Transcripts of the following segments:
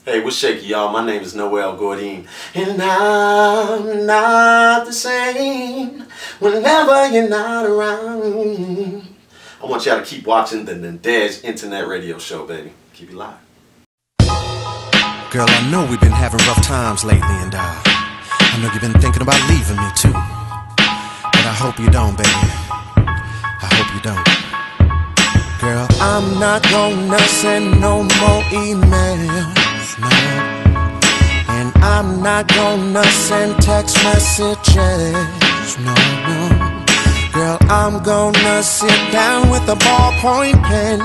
Hey, what's shaky, y'all? My name is Noel Gordine, and I'm not the same whenever you're not around. I want y'all to keep watching the Nadej Internet Radio Show, baby. Keep it live. Girl, I know we've been having rough times lately, and I know you've been thinking about leaving me too. But I hope you don't, baby. I hope you don't. Girl, I'm not gonna send no more emails, no. And I'm not gonna send text messages, no, no. Girl, I'm gonna sit down with a ballpoint pen,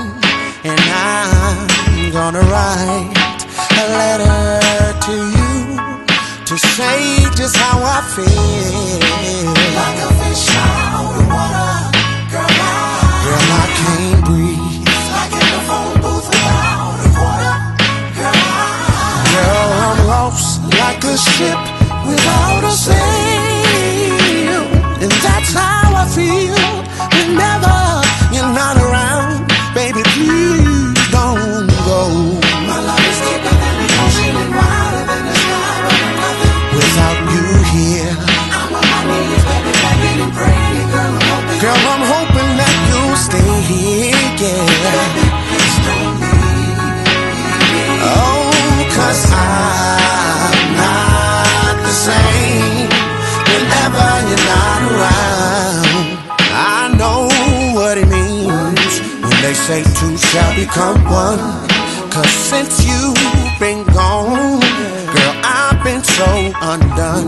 and I'm gonna write a letter to you to say just how I feel. Like a fish out of water, girl, I can't breathe. Like in a phone booth without a quarter, girl, I'm lost like a ship without a sail. And that's how I feel whenever you're not around. Baby, please don't go. My love is deeper than the ocean and wider than the sky, but I'm nothing without you here. I'm on my knees, baby, begging and praying, girl, I'm hoping that you'll stay here, yeah. Baby, please don't leave. Oh, 'cause I'm not the same whenever you're not around. I know what it means when they say two shall become one. 'Cause since you've been gone, girl, I've been so undone.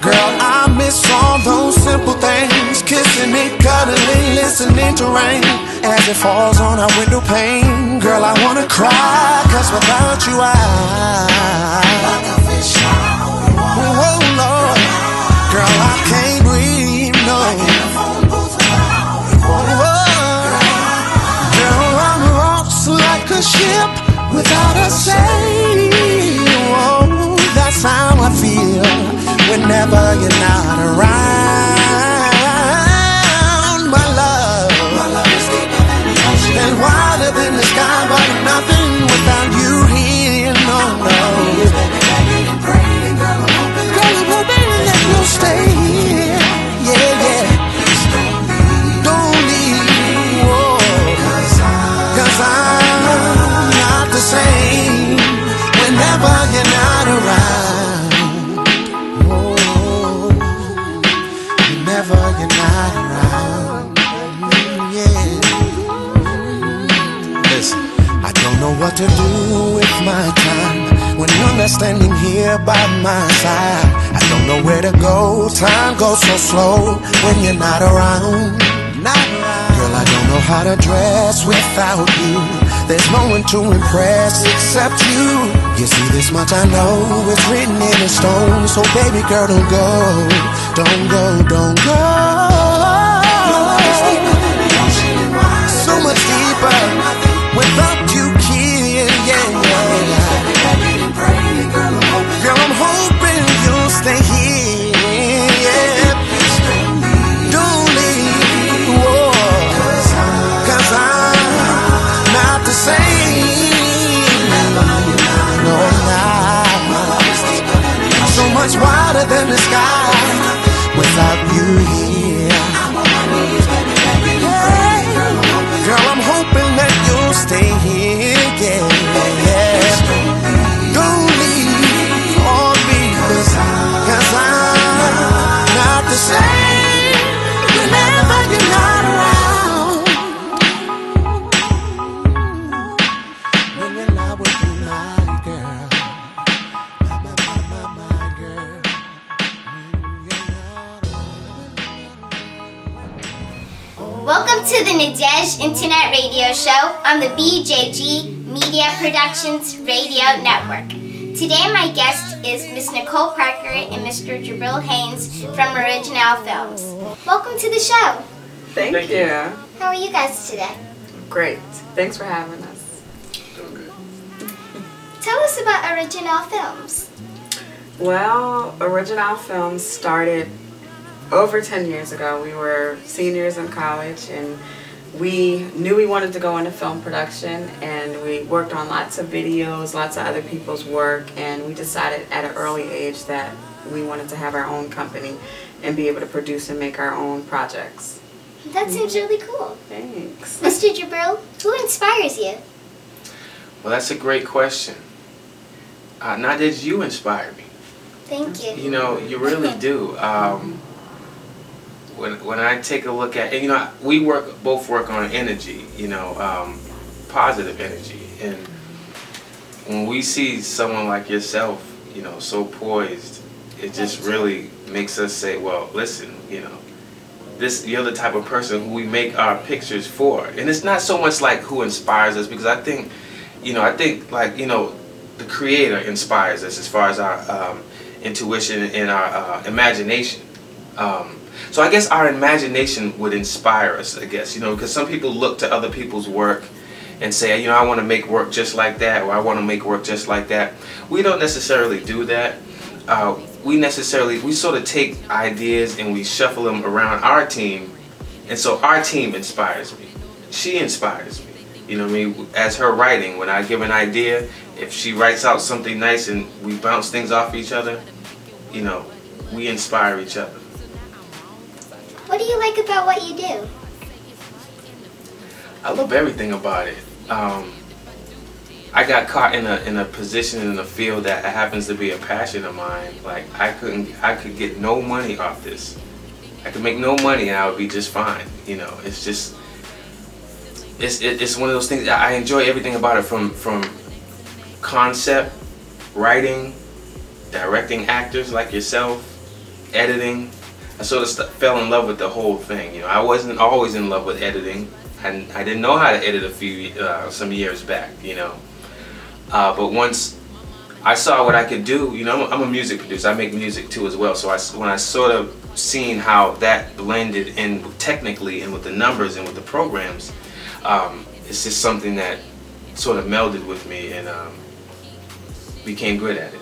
Girl, I miss all those simple things, kissing and cuddling, listening to rain as it falls on our window pane. Girl, I wanna cry, 'cause without you like a fish out of water. Oh Lord, girl, I can't breathe, no. Girl, I'm lost like a ship without a sail. Oh, that's how I feel whenever you're not around. My love is deeper than the ocean and wider than the sky, but I'm nothing without you here. No, no. Begging and praying, girl, I'm hoping that you'll stay here. Yeah, yeah. Don't leave. Whoa. 'Cause I'm not the same whenever you're not around. Oh, whenever you're not around. Yeah. Listen, I don't know what to do with my time when you're not standing here by my side. I don't know where to go. Time goes so slow when you're not around. Girl, I don't know how to dress without you. There's no one to impress except you. You see, this much I know, it's written in the stone. So baby girl, don't go, don't go, don't go. So much deeper without you here, yeah, yeah. Girl, I'm hoping you'll stay here, yeah. Don't leave, whoa. 'Cause I'm not the same. No, I'm not. So much wider than the sky without you here. Girl, I'm hoping that you'll stay here, yeah, yeah. Don't leave on me, 'cause I'm not the same whenever you're not around. When you're not with me, my girl, my girl. Welcome to the Nadej Internet Radio Show on the BJG Media Productions Radio Network. Today my guest is Miss Nicole Parker and Mr. JIBRIL HAYNES from Original Films. Welcome to the show. Thank you. How are you guys today? Great. Thanks for having us. Tell us about Original Films. Well, Original Films started over 10 years ago. We were seniors in college and we knew we wanted to go into film production, and we worked on lots of videos, lots of other people's work, and we decided at an early age that we wanted to have our own company and be able to produce and make our own projects. That seems really cool. Thanks. Mr. Jibril, who inspires you? Well, that's a great question. Nadej, you inspire me. Thank you. You know, you really do. When I take a look at, and you know, we both work on energy, you know, positive energy, and when we see someone like yourself, you know, so poised, it just really makes us say, well, listen, you know, you're the type of person who we make our pictures for. And it's not so much like who inspires us, because I think, you know, like, you know, the Creator inspires us as far as our intuition and our imagination. So I guess our imagination would inspire us, I guess, you know, because some people look to other people's work and say, you know, I want to make work just like that, or I want to make work just like that. We don't necessarily do that. We sort of take ideas and we shuffle them around our team, and so our team inspires me. She inspires me. You know what I mean? As her writing, when I give an idea, if she writes out something nice and we bounce things off each other, you know, we inspire each other. What do you like about what you do? I love everything about it. I got caught in a position in a field that happens to be a passion of mine. Like I could get no money off this. I could make no money and I would be just fine. You know, it's just it's one of those things. I enjoy everything about it, from concept, writing, directing actors like yourself, editing. I sort of fell in love with the whole thing. You know, I wasn't always in love with editing. I didn't know how to edit some years back. You know, but once I saw what I could do, you know, I'm a music producer. I make music too as well. So when I sort of seen how that blended in technically and with the numbers and with the programs, it's just something that sort of melded with me and became good at it.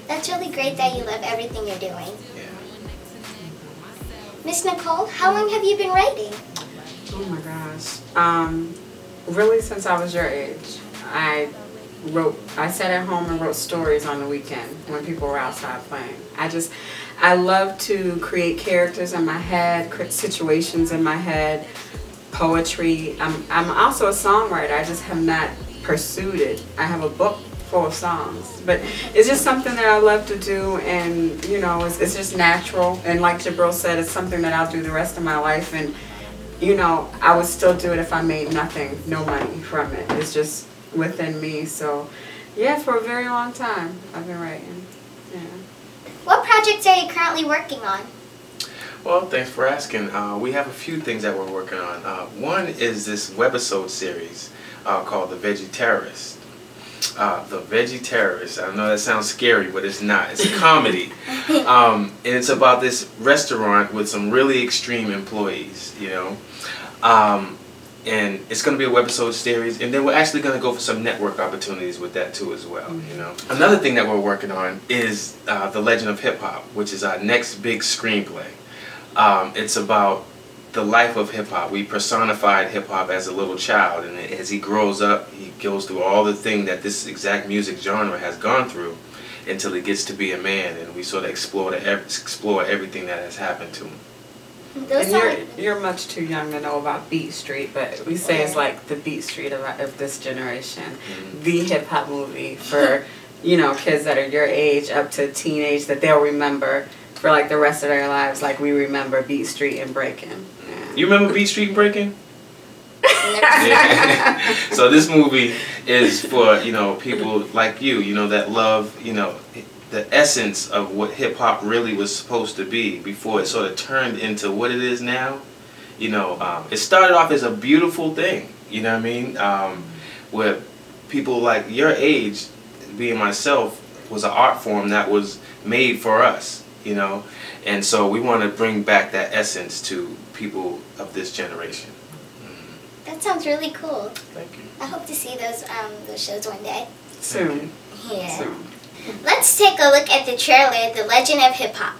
That's really great that you love everything you're doing. Yeah. Miss Nicole, how long have you been writing? Oh my gosh. Really since I was your age. I sat at home and wrote stories on the weekend when people were outside playing. I love to create characters in my head, create situations in my head, poetry. I'm also a songwriter. I just have not pursued it. I have a book full of songs, but it's just something that I love to do, and you know, it's just natural. And like Jibril said, it's something that I'll do the rest of my life, and you know, I would still do it if I made no money from it. It's just within me. So yeah, for a very long time I've been writing. Yeah. What projects are you currently working on? Well, thanks for asking. We have a few things that we're working on. One is this webisode series called The Veggie Terrorist. The Veggie Terrorist. I know that sounds scary, but it's not. It's a comedy. And it's about this restaurant with some really extreme employees, you know. And it's going to be a webisode series, and then we're actually going to go for some network opportunities with that too as well, you know. Another thing that we're working on is The Legend of Hip Hop, which is our next big screenplay. It's about the life of hip hop. We personified hip hop as a little child, and as he grows up, he goes through all the things that this exact music genre has gone through until he gets to be a man, and we sort of explore everything that has happened to him. And you're much too young to know about Beat Street, but we say it's like the Beat Street of this generation, the hip hop movie for you know, kids that are your age up to teenage that they'll remember for like the rest of their lives, like we remember Beat Street and Breakin'. Yeah. You remember Beat Street and Breakin'? Yeah. So this movie is for, you know, people like you know, that love, you know, the essence of what hip hop really was supposed to be before it sort of turned into what it is now. You know, it started off as a beautiful thing, you know what I mean? Where people like your age, being myself, was an art form that was made for us, you know? And so we want to bring back that essence to people of this generation. That sounds really cool. Thank you. I hope to see those shows one day. Soon. Yeah. Soon. Let's take a look at the trailer, The Legend of Hip Hop.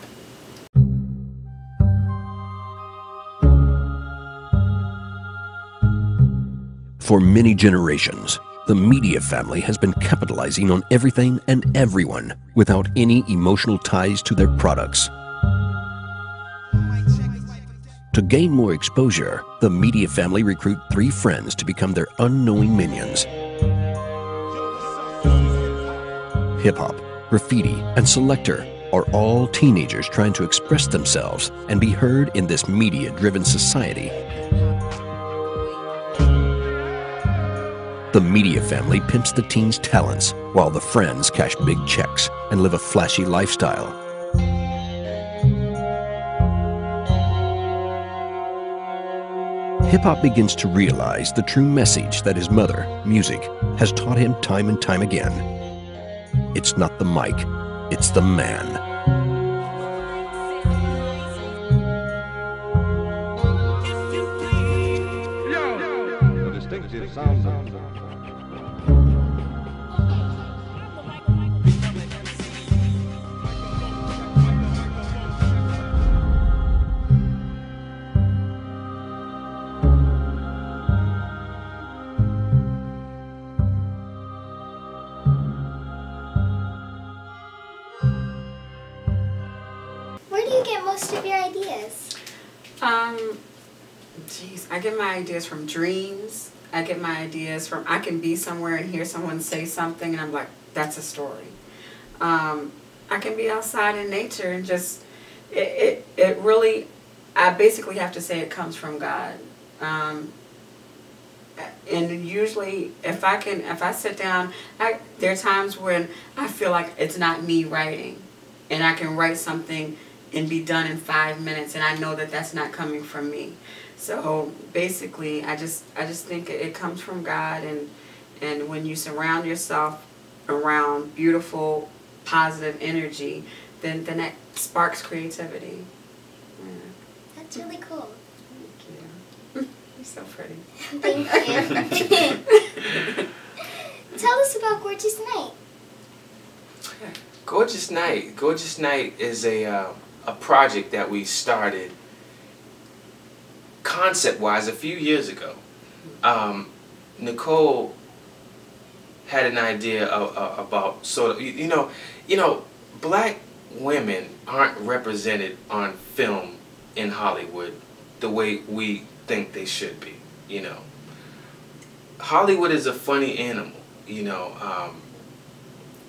For many generations, the media family has been capitalizing on everything and everyone without any emotional ties to their products. To gain more exposure, the media family recruit 3 friends to become their unknowing minions. Hip-hop, graffiti, and selector are all teenagers trying to express themselves and be heard in this media-driven society. The media family pimps the teens' talents while the friends cash big checks and live a flashy lifestyle. Hip-hop begins to realize the true message that his mother, music, has taught him time and time again. It's not the mic, it's the man. The distinctive sound of Where do you get most of your ideas? Geez, I get my ideas from dreams. I get my ideas from, I can be somewhere and hear someone say something and I'm like, that's a story. I can be outside in nature and just, it really, I basically have to say it comes from God. And usually if I sit down, there are times when I feel like it's not me writing and I can write something and be done in 5 minutes and I know that that's not coming from me. So basically I just think it comes from God, and when you surround yourself around beautiful, positive energy, then that sparks creativity. Yeah. That's really cool. Thank you. You're so pretty. Thank you. Tell us about Gorgeous Night. Gorgeous Night. Gorgeous Night is a project that we started concept-wise a few years ago. Nicole had an idea about sort of, you know, black women aren't represented on film in Hollywood the way we think they should be, you know. Hollywood is a funny animal, you know.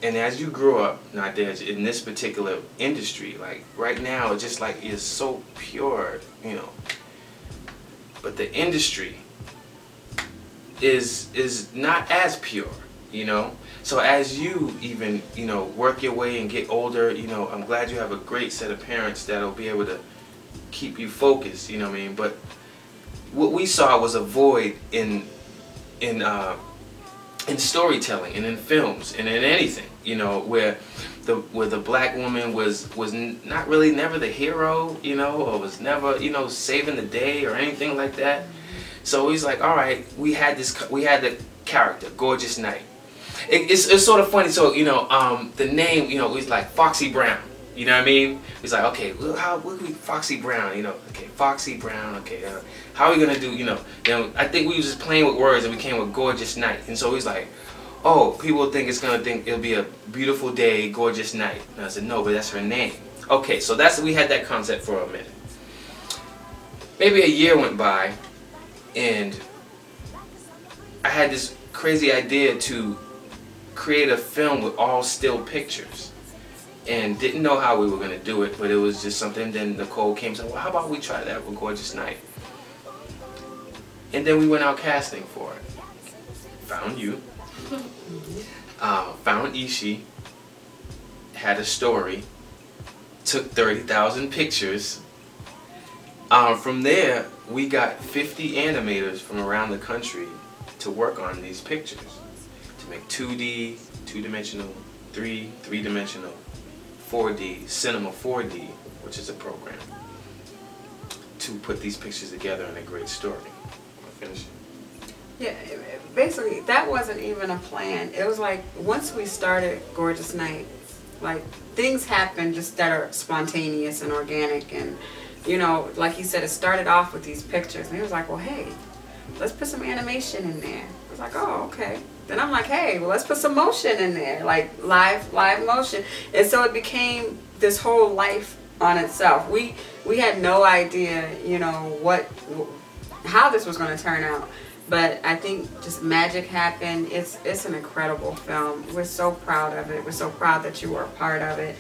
And as you grow up, Nadej, in this particular industry, like right now, it's just like it's so pure, you know. But the industry is not as pure, you know. So as you even, you know, work your way and get older, you know, I'm glad you have a great set of parents that'll be able to keep you focused, you know what I mean. But what we saw was a void in storytelling and in films and in anything, you know, where the black woman was not really never the hero, you know, or was never, you know, saving the day or anything like that. So he's like, all right, we had the character, Gorgeous Night. It's sort of funny. So, you know, the name, you know, was like Foxy Brown. You know what I mean? He's like, okay, well, what could we, Foxy Brown, you know, okay, Foxy Brown, okay, how are we gonna do, you know, I think we was just playing with words and we came with Gorgeous Night. And so he's like, oh, people think it'll be a beautiful day, gorgeous night. And I said, no, but that's her name. Okay, so we had that concept for a minute. Maybe a year went by and I had this crazy idea to create a film with all still pictures. And didn't know how we were going to do it, but it was just something. Then Nicole came and said, well, how about we try that with Gorgeous Night? And then we went out casting for it. Found you. Found Ishi. Had a story. Took 30,000 pictures. From there, we got 50 animators from around the country to work on these pictures. To make 2D, two-dimensional, three-dimensional, 4D, Cinema 4D, which is a program, to put these pictures together in a great story. I'll finish it. Yeah, basically, that wasn't even a plan. It was like, once we started Gorgeous Night, like, things happen just that are spontaneous and organic. And, you know, like he said, it started off with these pictures. And he was like, well, hey, let's put some animation in there. I was like, oh, okay. Then I'm like, hey, well, let's put some motion in there, like live motion. And so it became this whole life on itself. We had no idea, you know, how this was going to turn out. But I think just magic happened. It's an incredible film. We're so proud of it. We're so proud that you were a part of it.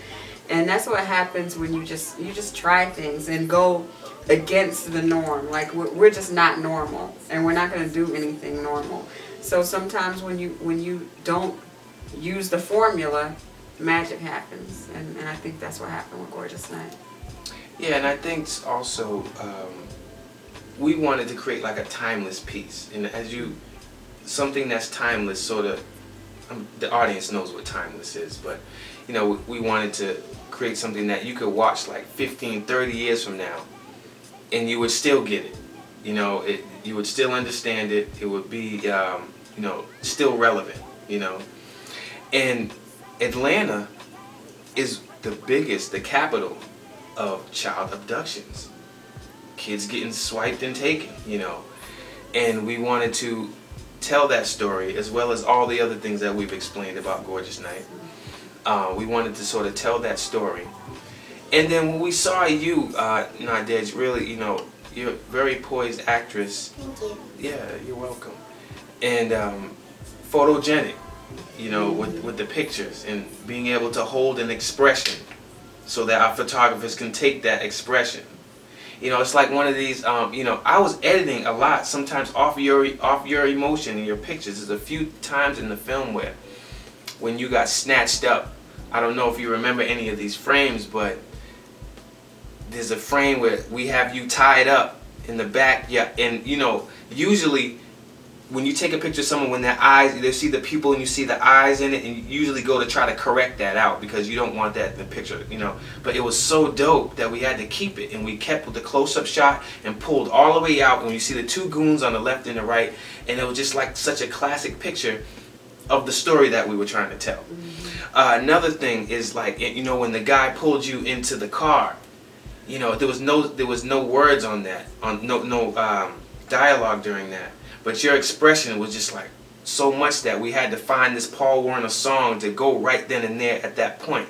And that's what happens when you just try things and go against the norm. Like we're just not normal, and we're not going to do anything normal. So sometimes when you don't use the formula, magic happens, and I think that's what happened with Gorgeous Night. Yeah, and I think also we wanted to create like a timeless piece, and something that's timeless, sort of. The audience knows what timeless is, but you know, we wanted to create something that you could watch like 15, 30 years from now, and you would still get it. You know, you would still understand it. It would be, you know, still relevant. You know, and Atlanta is the capital of child abductions, kids getting swiped and taken. You know, and we wanted to tell that story as well as all the other things that we've explained about Gorgeous Night. We wanted to sort of tell that story. And then when we saw you, Nadej, really, you know, you're a very poised actress. Thank you. Yeah, you're welcome. And photogenic, you know, with the pictures and being able to hold an expression so that our photographers can take that expression. You know, it's like one of these, you know, I was editing a lot sometimes off your emotion in your pictures. There's a few times in the film where when you got snatched up, I don't know if you remember any of these frames, but there's a frame where we have you tied up in the back. Yeah, and you know, usually when you take a picture of someone, when their eyes, they see the pupil and you see the eyes in it, and you usually go to try to correct that out because you don't want that in the picture, you know. But it was so dope that we had to keep it, and we kept with the close-up shot and pulled all the way out, and you see the two goons on the left and the right, and it was just like such a classic picture of the story that we were trying to tell. Another thing is, like, you know, when the guy pulled you into the car, you know, there was no words on that, no dialogue during that. But your expression was just like so much that we had to find this Paul Warner song to go right then and there at that point.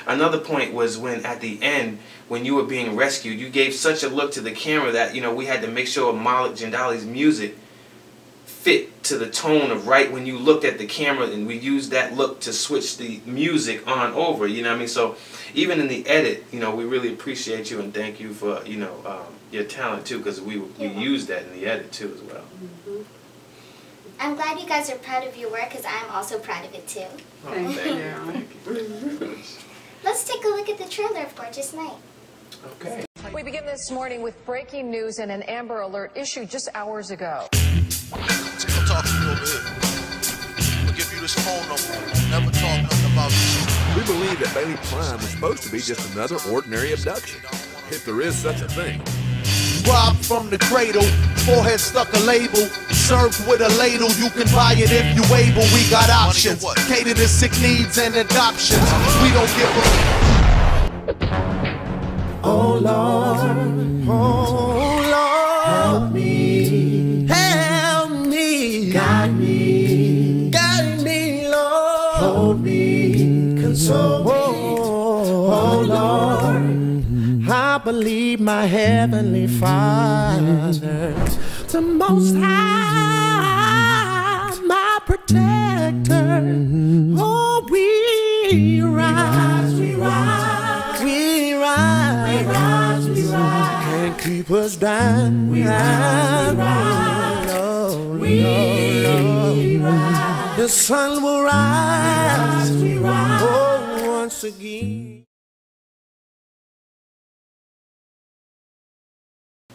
Another point was when at the end, when you were being rescued, you gave such a look to the camera that, you know, we had to make sure Malik Jindali's music fit to the tone of right when you looked at the camera, and we used that look to switch the music on over, you know what I mean? So even in the edit, you know, we really appreciate you and thank you for, you know, your talent too, because we used that in the edit too as well. I'm glad you guys are proud of your work, because I'm also proud of it too. Oh, thank you. Let's take a look at the trailer of Gorgeous Night. Okay. We begin this morning with breaking news and an Amber Alert issued just hours ago. I'll talk to you over here. I'll give you this phone number. Never talk nothing about this. We believe that Bailey Klein was supposed to be just another ordinary abduction, if there is such a thing. Robbed from the cradle, forehead stuck a label, served with a ladle. You can buy it if you able. We got options, cater to sick needs and adoptions. We don't give a. Oh Lord, oh Lord, help me, guide me, Lord, hold me, console me, oh Lord. I believe my heavenly Father, the Most High, my protector. Oh, we rise, we rise, we rise, we rise, we rise. Can't keep us down. We rise, we rise, we rise. The sun will rise, we rise, oh, once again.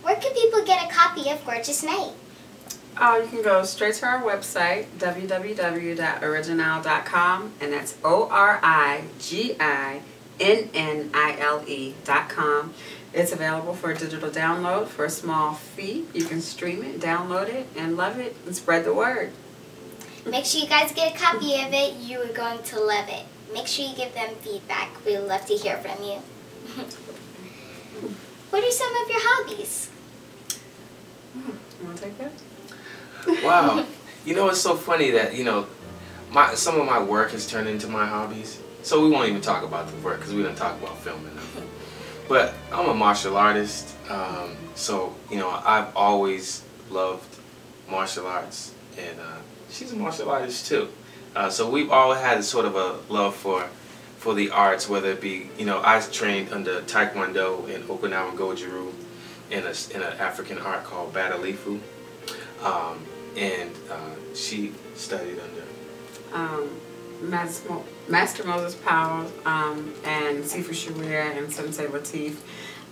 Where can people get a copy of Gorgeous Night? You can go straight to our website, www.original.com, and that's ORIGINNILE.com. It's available for a digital download for a small fee. You can stream it, download it, and love it, and spread the word. Make sure you guys get a copy of it. You are going to love it. Make sure you give them feedback. We'd love to hear from you. What are some of your hobbies? You want to take that? Wow. You know, it's so funny that, you know, some of my work has turned into my hobbies. So we won't even talk about the work because we don't talk about film enough. But I'm a martial artist. So, you know, I've always loved martial arts. And she's a martial artist too. So we've all had sort of a love for the arts, whether it be, you know, I trained under Taekwondo in Okinawan Goju-Ryu in an African art called Badalifu. And she studied under Master Moses Powell and Sifu Sharia and Sensei Latif.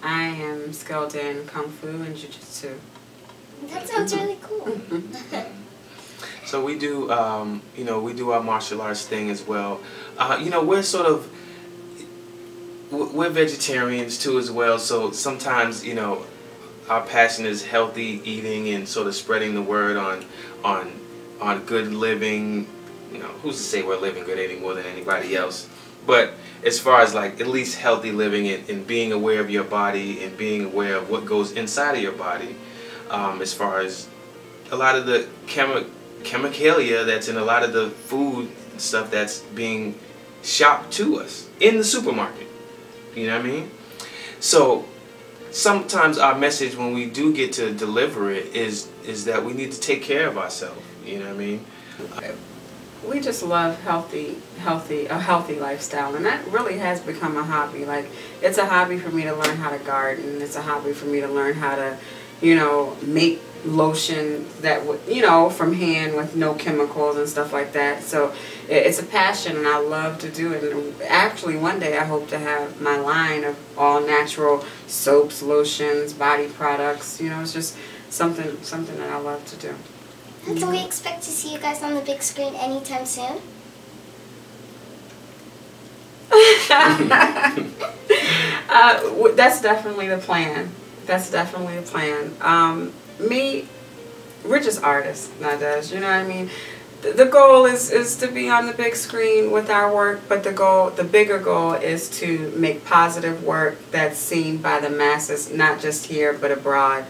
I am skilled in Kung Fu and Jiu-Jitsu. That sounds really cool. So we do, you know, we do our martial arts thing as well. You know, we're vegetarians too as well. So sometimes, you know, our passion is healthy eating and sort of spreading the word on good living. You know, who's to say we're living good any more than anybody else? But as far as like at least healthy living and being aware of your body and being aware of what goes inside of your body, as far as a lot of the chemicalia that's in a lot of the food and stuff that's being shopped to us in the supermarket. You know what I mean? So sometimes our message when we do get to deliver it is that we need to take care of ourselves. You know what I mean? We just love a healthy lifestyle, and that really has become a hobby. Like, it's a hobby for me to learn how to garden. It's a hobby for me to learn how to, you know, make lotion that would, you know, from hand with no chemicals and stuff like that. So it's a passion, and I love to do it. And actually, one day I hope to have my line of all natural soaps, lotions, body products. You know, it's just something that I love to do. Can we expect to see you guys on the big screen anytime soon? That's definitely the plan. That's definitely the plan. We're just artists, Nadej, you know what I mean? The goal is to be on the big screen with our work, but the bigger goal is to make positive work that's seen by the masses, not just here, but abroad.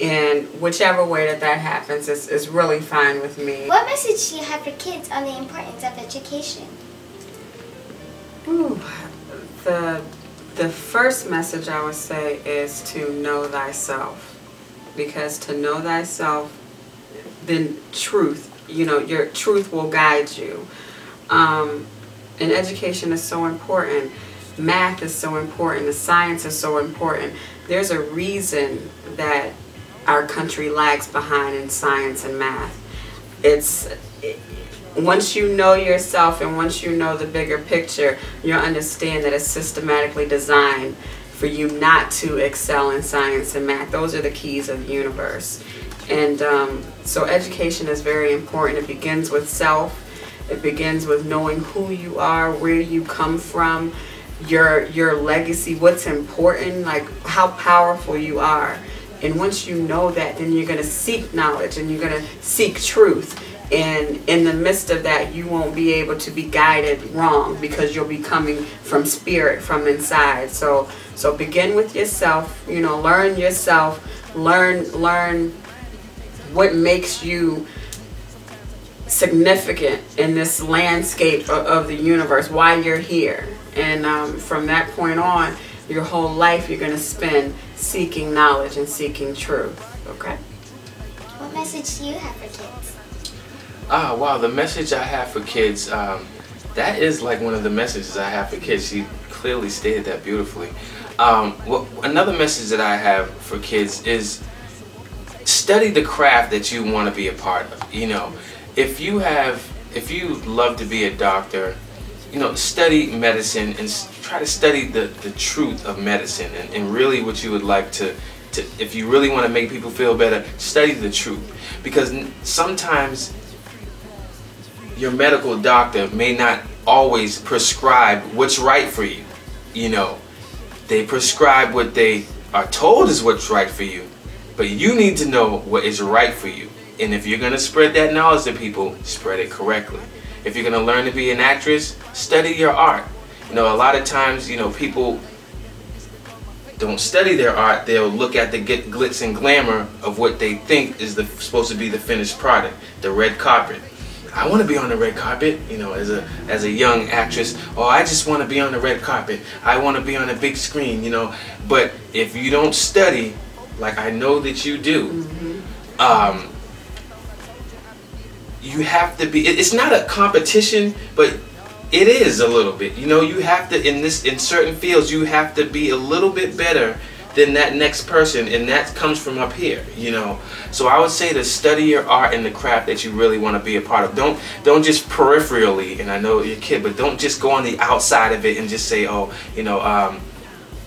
And whichever way that happens is really fine with me. What message do you have for kids on the importance of education? Ooh, the first message I would say is to know thyself. Because to know thyself, then truth, you know, your truth will guide you. And education is so important. Math is so important. The science is so important. There's a reason that our country lags behind in science and math. Once you know yourself and once you know the bigger picture, you'll understand that it's systematically designed for you not to excel in science and math. Those are the keys of the universe. And so education is very important. It begins with self. It begins with knowing who you are, where you come from, your legacy, what's important, like how powerful you are. And once you know that, then you're going to seek knowledge and you're going to seek truth. And in the midst of that, you won't be able to be guided wrong because you'll be coming from spirit, from inside. So begin with yourself, you know, learn yourself, learn what makes you significant in this landscape of the universe, why you're here. And from that point on, your whole life you're going to spend seeking knowledge and seeking truth. Okay? What message do you have for kids? Ah, wow, the message I have for kids, that is like one of the messages I have for kids. She clearly stated that beautifully. Well, another message that I have for kids is study the craft that you want to be a part of. You know, if you love to be a doctor, you know, study medicine and try to study the truth of medicine and really what you would like to, if you really want to make people feel better, study the truth. Because sometimes your medical doctor may not always prescribe what's right for you. You know, they prescribe what they are told is what's right for you, but you need to know what is right for you. And if you're going to spread that knowledge to people, spread it correctly. If you're going to learn to be an actress, study your art. You know, a lot of times, you know, people don't study their art, they'll look at the glitz and glamour of what they think is supposed to be the finished product, the red carpet. I want to be on the red carpet, you know, as a young actress. Oh, I just want to be on the red carpet. I want to be on a big screen, you know. But if you don't study, like I know that you do, you have to be. It's not a competition, but it is a little bit. You know, you have to in certain fields, you have to be a little bit better than that next person, and that comes from up here, you know. So I would say to study your art and the craft that you really want to be a part of. Don't just peripherally, and I know you're a kid, but don't just go on the outside of it and just say, oh, you know,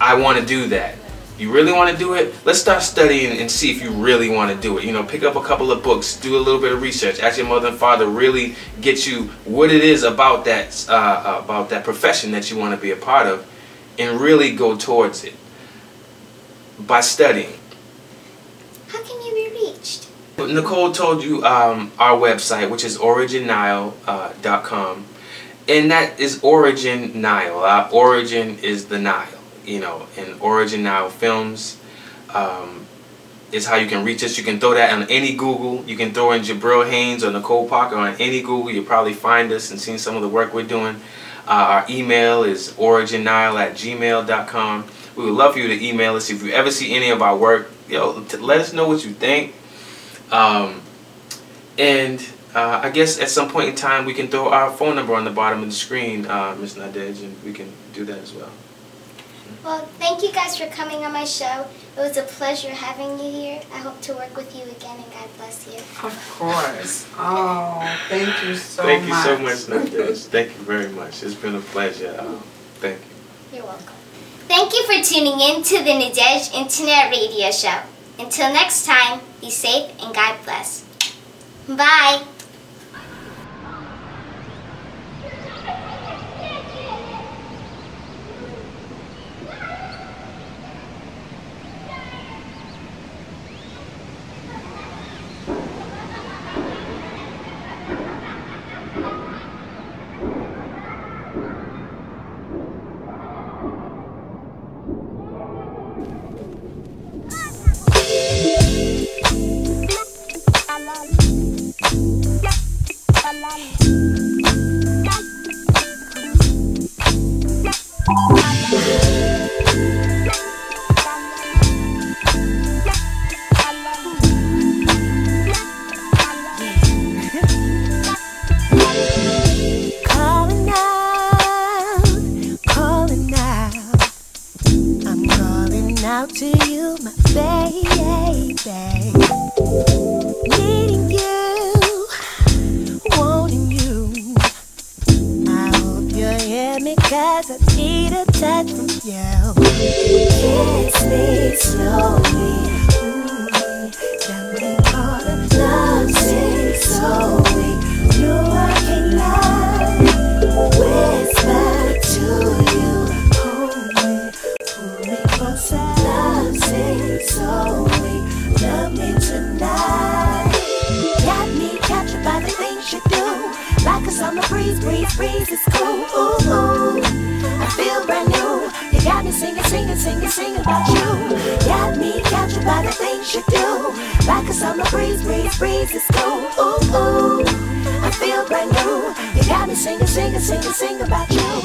I want to do that. You really want to do it? Let's start studying and see if you really want to do it. You know, pick up a couple of books, do a little bit of research, ask your mother and father really get you what it is about that profession that you want to be a part of, and really go towards it by studying. How can you be reached? Nicole told you our website, which is originnile.com, and that is Origin Nile. Our origin is the Nile, you know, and Origin Nile Films is how you can reach us. You can throw that on any Google. You can throw in JIBRIL Haynes or Nicole Parker on any Google. You'll probably find us and see some of the work we're doing. Our email is originnile@gmail.com. We would love for you to email us if you ever see any of our work. Yo, let us know what you think. I guess at some point in time we can throw our phone number on the bottom of the screen, Ms. Nadej, and we can do that as well. Well, thank you guys for coming on my show. It was a pleasure having you here. I hope to work with you again, and God bless you. Of course. Oh, thank you so much. Thank you so much, Nadej. Thank you very much. It's been a pleasure. Thank you. You're welcome. Thank you for tuning in to the Nadej Internet Radio Show. Until next time, be safe and God bless. Bye. To you, my baby, needing you, wanting you. I hope you hear me, 'cause I need a touch from you. Kiss me slowly, tell me all the love, say slowly. No, I can't lie, whisper to you, hold me, pull me closer. Slowly, love me tonight. Got me captured by the things you do. Like a summer breeze, breeze, breeze, it's cool. Ooh, ooh. I feel brand new. You got me singing, singing, singing, singing about you. Got me captured by the things you do. Like a summer breeze, breeze, breeze, it's cool. Ooh, ooh. I feel brand new. You got me singing, singing, singing, singing about you.